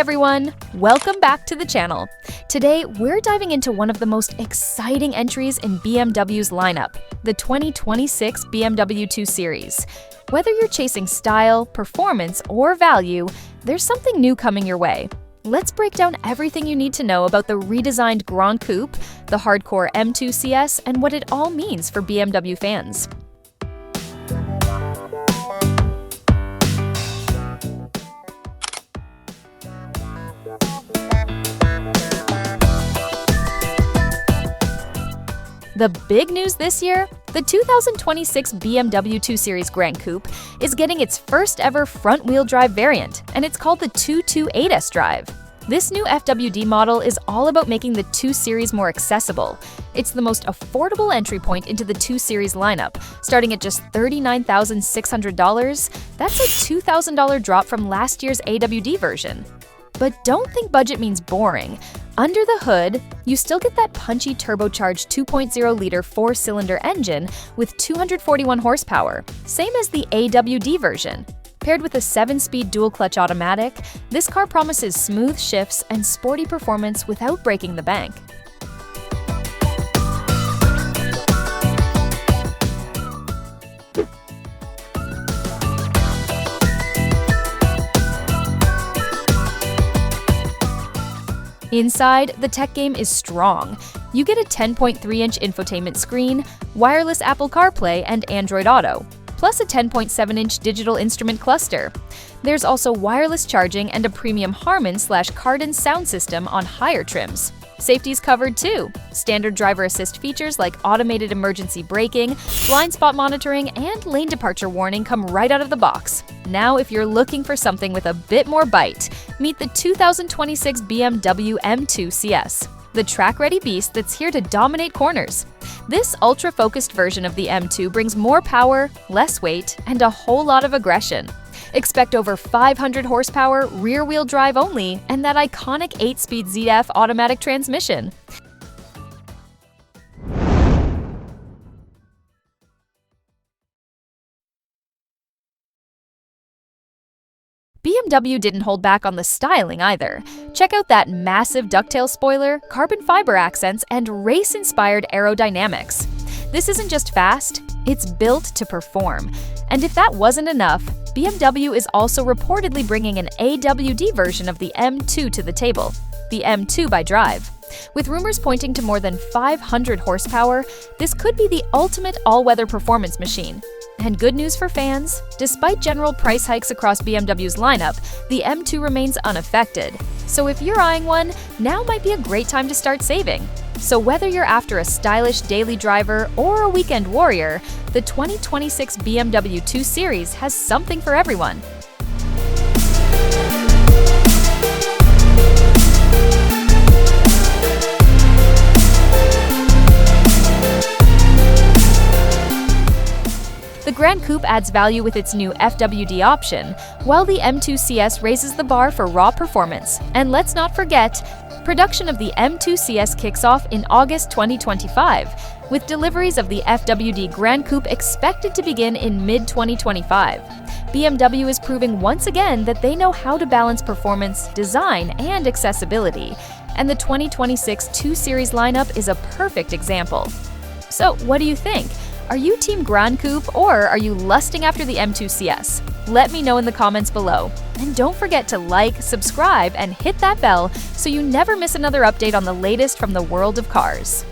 everyone! Welcome back to the channel. Today, we're diving into one of the most exciting entries in BMW's lineup, the 2026 BMW 2 Series. Whether you're chasing style, performance, or value, there's something new coming your way. Let's break down everything you need to know about the redesigned Grand Coupe, the hardcore M2 CS, and what it all means for BMW fans. The big news this year? The 2026 BMW 2 Series Grand Coupe is getting its first ever front-wheel drive variant, and it's called the 228S Drive. This new FWD model is all about making the 2 Series more accessible. It's the most affordable entry point into the 2 Series lineup, starting at just $39,600. That's a $2,000 drop from last year's AWD version. But don't think budget means boring. Under the hood, you still get that punchy turbocharged 2.0-liter 4-cylinder engine with 241 horsepower, same as the AWD version. Paired with a 7-speed dual-clutch automatic, this car promises smooth shifts and sporty performance without breaking the bank. Inside, the tech game is strong. You get a 10.3-inch infotainment screen, wireless Apple CarPlay and Android Auto, plus a 10.7-inch digital instrument cluster. There's also wireless charging and a premium Harman/Kardon sound system on higher trims. Safety's covered too. Standard driver assist features like automated emergency braking, blind spot monitoring, and lane departure warning come right out of the box. Now, if you're looking for something with a bit more bite, meet the 2026 BMW M2 CS, the track-ready beast that's here to dominate corners. This ultra-focused version of the M2 brings more power, less weight, and a whole lot of aggression. Expect over 500 horsepower, rear-wheel drive only, and that iconic 8-speed ZF automatic transmission. BMW didn't hold back on the styling either. Check out that massive ducktail spoiler, carbon fiber accents, and race-inspired aerodynamics. This isn't just fast, it's built to perform. And if that wasn't enough, BMW is also reportedly bringing an AWD version of the M2 to the table, the M2 by Drive. With rumors pointing to more than 500 horsepower, this could be the ultimate all-weather performance machine. And good news for fans, despite general price hikes across BMW's lineup, the M2 remains unaffected. So if you're eyeing one, now might be a great time to start saving. So whether you're after a stylish daily driver or a weekend warrior, the 2026 BMW 2 Series has something for everyone. The Grand Coupe adds value with its new FWD option, while the M2 CS raises the bar for raw performance. And let's not forget, production of the M2 CS kicks off in August 2025, with deliveries of the FWD Grand Coupe expected to begin in mid-2025. BMW is proving once again that they know how to balance performance, design, and accessibility, and the 2026 2 Series lineup is a perfect example. So what do you think? Are you Team Grand Coupe or are you lusting after the M2 CS? Let me know in the comments below. And don't forget to like, subscribe, and hit that bell so you never miss another update on the latest from the world of cars.